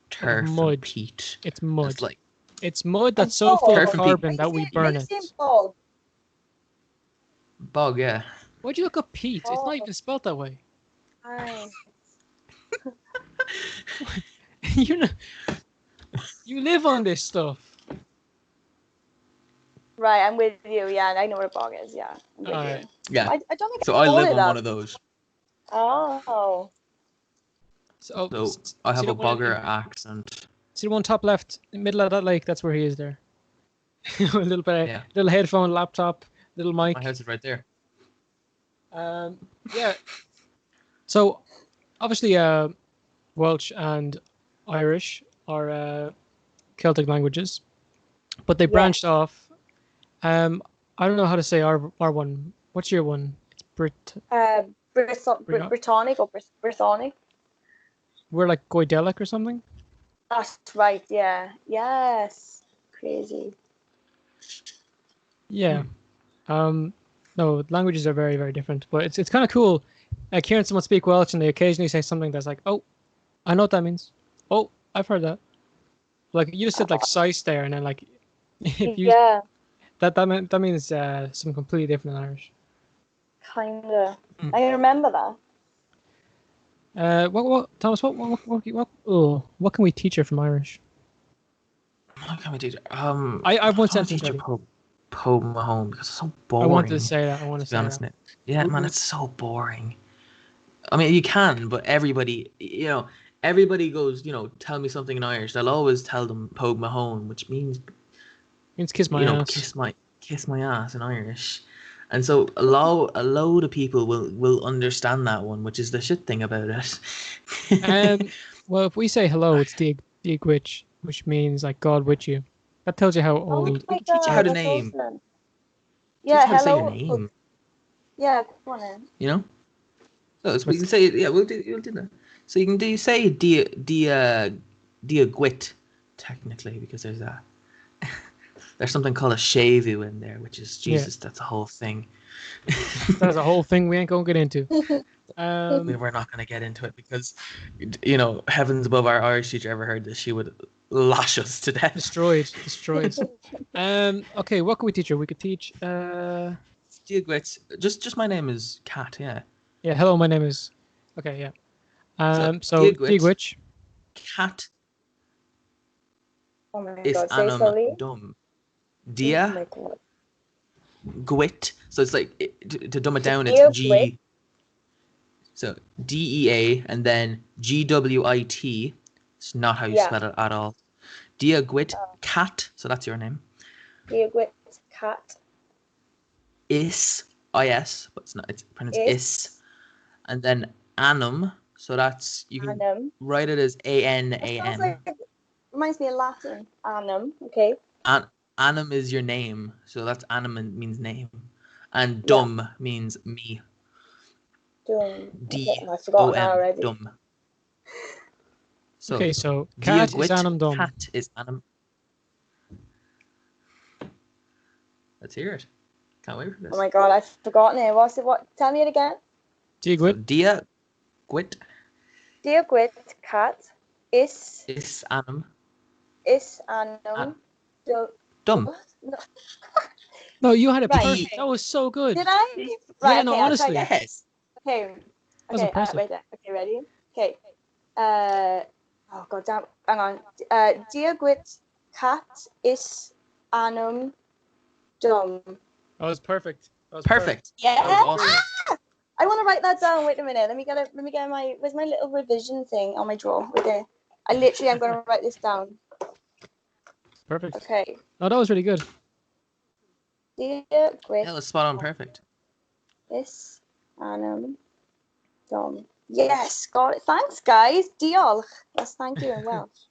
turf and peat. It's mud. It's like it's mud that's so full of carbon that we burn it. Bog, yeah. Why'd you look up peat? It's not even spelled that way. You live on this stuff. Right, I'm with you. Yeah, I know what a bog is. Yeah. Yeah. I don't think so I live on one of those. Oh. So I have a bogger accent. See the one top left, middle of that lake? That's where he is there. A little bit, Yeah. little headphone, laptop, little mic. My house is right there. Yeah. So obviously, Welsh and Irish are Celtic languages, but they branched off. I don't know how to say our one. What's your one? It's Brittonic or Brythonic. We're like Goidelic or something. That's right. Yeah. Yes. Crazy. Yeah. No, languages are very, very different, but it's kind of cool. Like hearing someone speak Welsh and they occasionally say something that's like, "Oh, I know what that means. Oh, I've heard that." Like you just said like "size" there, and then like if you Yeah. that means something completely different in Irish. Kinda. I remember that. What Thomas? What can we teach her from Irish? What can we do? I have one I want to sentence teach you ready. Poe Mahone because it's so I boring. wanted to say that. I want to To be say honest, that. yeah, man, it's so boring. I mean, you can, but everybody, everybody goes, tell me something in Irish. They'll always tell them Poe Mahone, which means, Means kiss my ass. kiss my ass in Irish. And so a load of people will understand that one, which is the shit thing about it. Well, if we say hello, it's Diagwich, which means like God with you. That tells you how Oh old. my We can teach you how God, to that's name. awesome. Teach you Yeah. how to say your Hello. name. Yeah. Come on in. So we can say, yeah, we'll do that. So you can say Diagwit, technically, because there's something called a shavu in there, which is Jesus. That's a whole thing. That's a whole thing we ain't gonna get into. We're not going to get into it because, heavens above, our Irish teacher ever heard this, she would lash us to death. Destroyed. Okay, what can we teach her? We could teach. Diagwit. Just my name is Kat. Yeah. Yeah. Hello, my name is. Okay. Yeah. So Diagwit. Diagwich. Cat Oh my is God. Say anum slowly. dum. Oh Dia my God. gwit. So it's like to dumb it down. Dia It's G. So DEA and then GWIT. It's not how you spell it at all. Diagwit Cat. So that's your name. Diagwit Cat. Is but it's not. It's pronounced is. And then anum. So that's you can Annum. write it as ANAM. It sounds like reminds me of Latin. Annum. Okay. Anum is your name, so that's anum means name, and dum means me. Dum. D I forgot now O M already. dum. So Okay, so cat is anum dum. Cat is anum. Let's hear it. Can't wait for this. Oh my God, I've forgotten it. What's it? What? Tell me it again. Diagwit. So Diagwit. Diagwit Cat is Anum. Is anum. Dum. What? No. No, you had it Right. perfect. That was so good. Did I? Right. Yeah, no, okay, honestly. Yes. Okay. was Okay. impressive. Wait there. Okay. Ready? Okay. Oh God damn. Hang on. Diagwit Cat is anum dum. That was perfect. Perfect. Yeah. That was awesome. I want to write that down. Wait a minute. Let me get my. Where's my little revision thing on my drawer? Right there. I literally am gonna write this down. Perfect. Okay. No, that was really good. Diagwit. That was spot on. Perfect. Is anum dum. Yes, got it. Thanks, guys. Diolch. That's thank you in Welsh.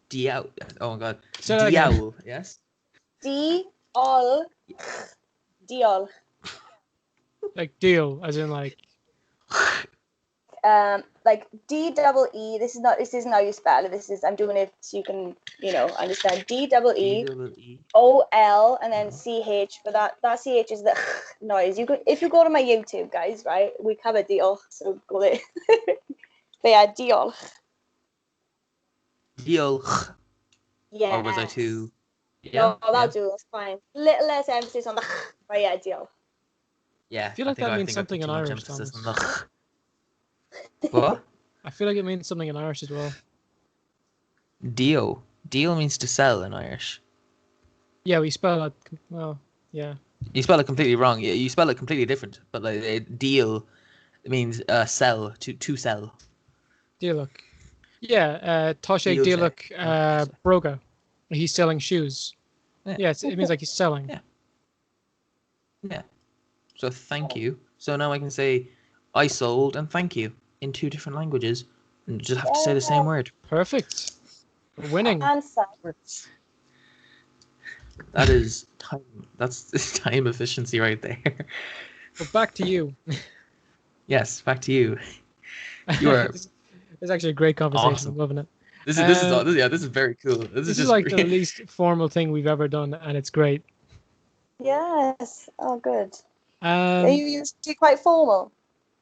Diawl. Oh my God. Say that again. Diawl. Yes. Diolch. Diolch. Like deal, as in like. Like D-double-E. This isn't how you spell it. I'm doing it so you can, understand. D-double-E-O-L and then C-H. But that C-H is the noise. If you go to my YouTube, guys, right? We cover deal, so go there. But yeah, deal. Deal. Yeah. Or was I too? Yeah, no, that'll do. That's fine. Little less emphasis on the. But yeah, deal. Yeah. I feel like that means something in Irish. Emphasis on the. What? I feel like it means something in Irish as well. Dio. Deal means to sell in Irish. Yeah, we spell it. Well, yeah. You spell it completely wrong. You spell it completely different. But like deal, it means sell to sell. Dialog. Yeah. Toshek Dialog. Broga. He's selling shoes. Yeah. It means like he's selling. Yeah. Yeah. So thank you. So now I can say I sold and thank you in 2 different languages and just have to say the same word. Perfect. We're winning. Answer. That is time. That's time efficiency right there. But back to you. Yes, back to you. You are It's actually a great conversation. awesome. I'm loving it. This is very cool. This is just like the least formal thing we've ever done, and it's great. Yes. Oh, good. Are you usually quite formal?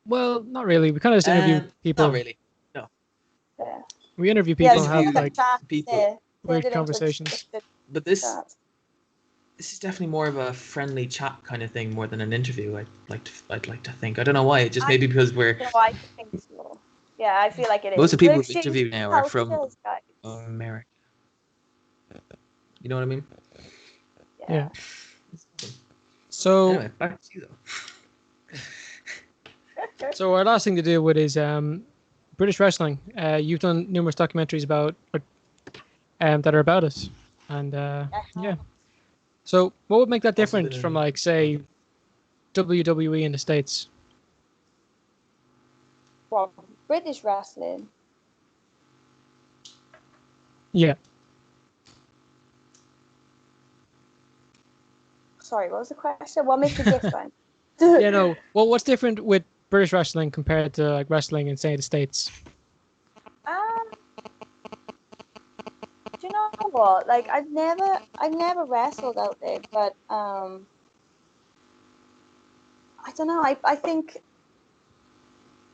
Well, not really. We kind of just interview people. Not really. No. Yeah. We interview people and Interview have like people. weird conversations. But this is definitely more of a friendly chat kind of thing more than an interview. I'd like to think. I don't know why. It just maybe because we're. No, I think so. Yeah, I feel like it is. Most of the people We're we interview now are from cultures, guys. America. You know what I mean? Yeah. So anyway, back to you though. So our last thing to do with is British wrestling. You've done numerous documentaries about that are about it, and yeah. So what would make that different from like say WWE in the States? Well, British wrestling. Yeah. Sorry, what was the question? What makes it different? Yeah, no. Well, what's different with British wrestling compared to like wrestling in say the States? Do you know what? Like I've never wrestled out there, but I don't know. I think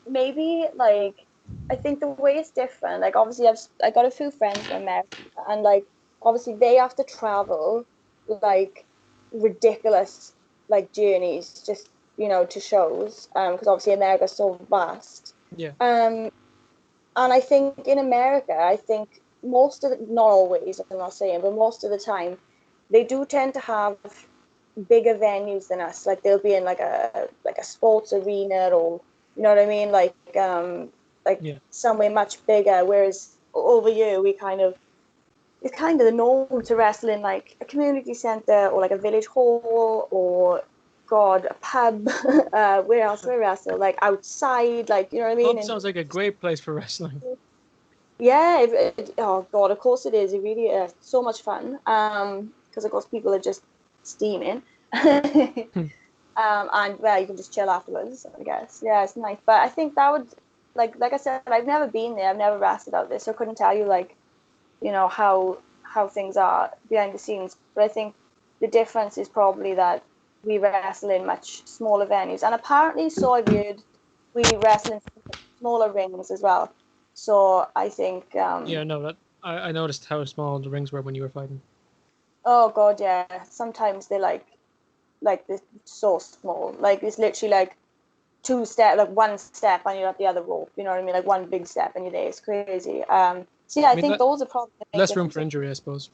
maybe like I think the way it's different. Like obviously I got a few friends from America, and like obviously they have to travel like ridiculous like journeys just to shows because obviously America's so vast. Yeah. And I think in America, I think most of the, not always, I'm not saying, but most of the time, they do tend to have bigger venues than us. Like they'll be in like a sports arena, or you know what I mean, like somewhere much bigger. Whereas over here, it's kind of the norm to wrestle in like a community center or like a village hall or a pub. Where else do I wrestle? Like outside, like you know what I mean. Pub sounds like a great place for wrestling. Yeah, oh god, of course it is. It really is so much fun. Because of course people are just steaming. And well, you can just chill afterwards, I guess. Yeah, it's nice. But I think that would, like I said, I've never been there. I've never wrestled out there, so I couldn't tell you how things are behind the scenes. But I think the difference is probably that we wrestle in much smaller venues, and apparently, so I've heard, we wrestle in smaller rings as well. So I think. Yeah, no, that I noticed how small the rings were when you were fighting. Oh god, yeah. Sometimes they're like they're so small. Like it's literally like one step and you're at the other rope. You know what I mean? Like one big step and you're there. It's crazy. So yeah, I think those are probably less room for injury, I suppose.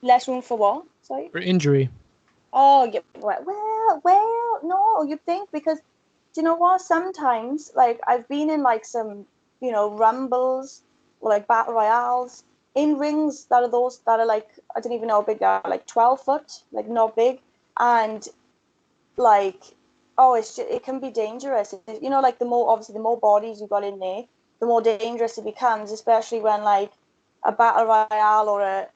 Less room for what? Sorry. For injury. Oh yeah. Well, no. You think because do you know what? Sometimes like I've been in like some rumbles or like battle royales in rings that are like I don't even know how big they are, like 12 foot, like not big, and like it can be dangerous. Like the more bodies you got in there, the more dangerous it becomes, especially when like a battle royale or a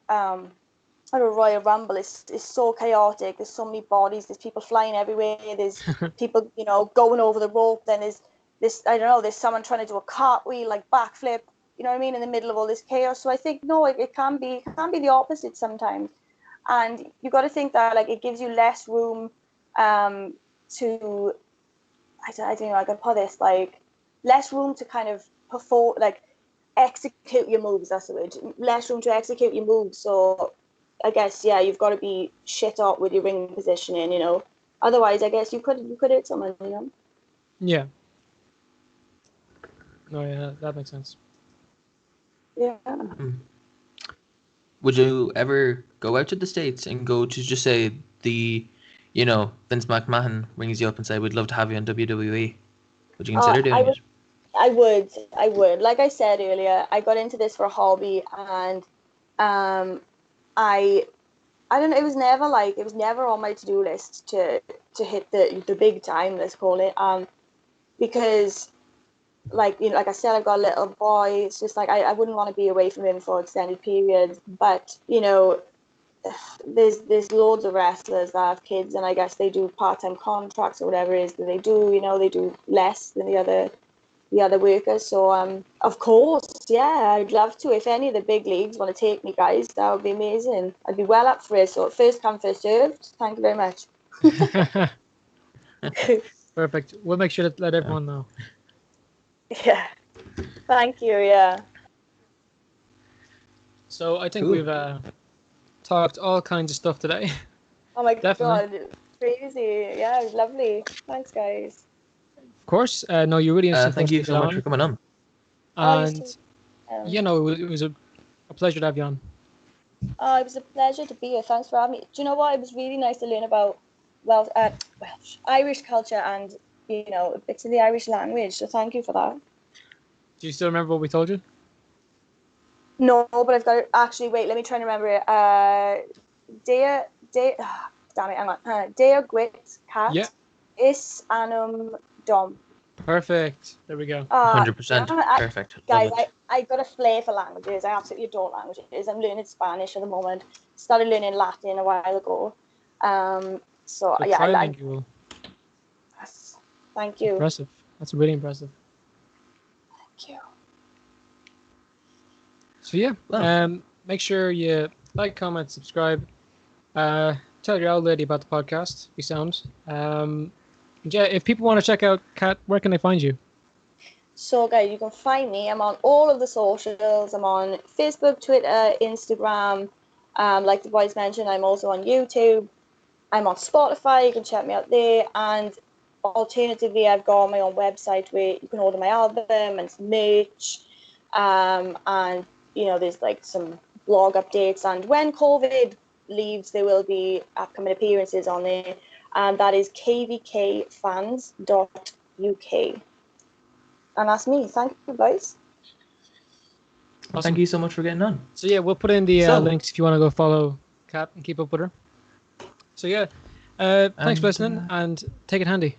Royal Rumble is so chaotic. There's so many bodies. There's people flying everywhere. There's people, going over the rope. Then there's this, I don't know, there's someone trying to do a cartwheel, like backflip, you know what I mean, in the middle of all this chaos. So I think, no, it can be the opposite sometimes. And you got to think that, like, it gives you less room to, I don't know, I can put this, like, less room to kind of perform, like, execute your moves, that's the word. Less room to execute your moves. So I guess, yeah, you've got to be shit up with your ring positioning, Otherwise, I guess you could hit someone, Yeah. Oh, yeah, that makes sense. Yeah. Would you ever go out to the States and go to just say Vince McMahon rings you up and say, "We'd love to have you on WWE"? Would you consider doing it? I would. Like I said earlier, I got into this for a hobby, and I I don't know. It was never on my to do list to hit the big time. Let's call it. Because like I said, I've got a little boy. It's just like I wouldn't want to be away from him for extended periods. But there's loads of wrestlers that have kids, and I guess they do part-time contracts or whatever it is that they do. They do less than the other workers. So of course, yeah, I'd love to. If any of the big leagues want to take me, guys, that would be amazing. I'd be well up for it. So first come, first served. Thank you very much. Perfect. We'll make sure to let everyone know. Yeah. Thank you. Yeah. So I think Cool. we've talked all kinds of stuff today. Oh my Definitely. God, crazy. Yeah, it was lovely. Thanks, guys. Of course. No, you're really interesting. Thank you so much for coming on. And Oh, it was a pleasure to have you on. it was a pleasure to be here. Thanks for having me. Do you know what? It was really nice to learn about Welsh, Irish culture, and bits of the Irish language. So thank you for that. Do you still remember what we told you? No, but I've got to actually wait. Let me try and remember it. Dea, damn it, hang on. Dea gwit cat Yeah. is anum dom. Perfect. There we go. 100% yeah, perfect. Guys, Love it. I got a flair for languages. I absolutely adore languages. I'm learning Spanish at the moment. Started learning Latin a while ago. So So yeah, trilingual. yes. Thank you. Impressive. That's really impressive. Thank you. So yeah, Well. make sure you like, comment, subscribe. Tell your old lady about the podcast. Be sound. Yeah, if people want to check out Kat, where can they find you? So guys, you can find me. I'm on all of the socials. I'm on Facebook, Twitter, Instagram. Like the boys mentioned, I'm also on YouTube. I'm on Spotify. You can check me out there. And alternatively, I've got my own website where you can order my album and some merch. And there's like some blog updates. And when COVID leaves, there will be upcoming appearances on there. And that is kvkfans.uk. And that's me. Thank you, guys. Awesome. Thank you so much for getting on. So yeah, we'll put in the So- links if you want to go follow Kat and keep up with her. So yeah, thanks for listening and take it handy.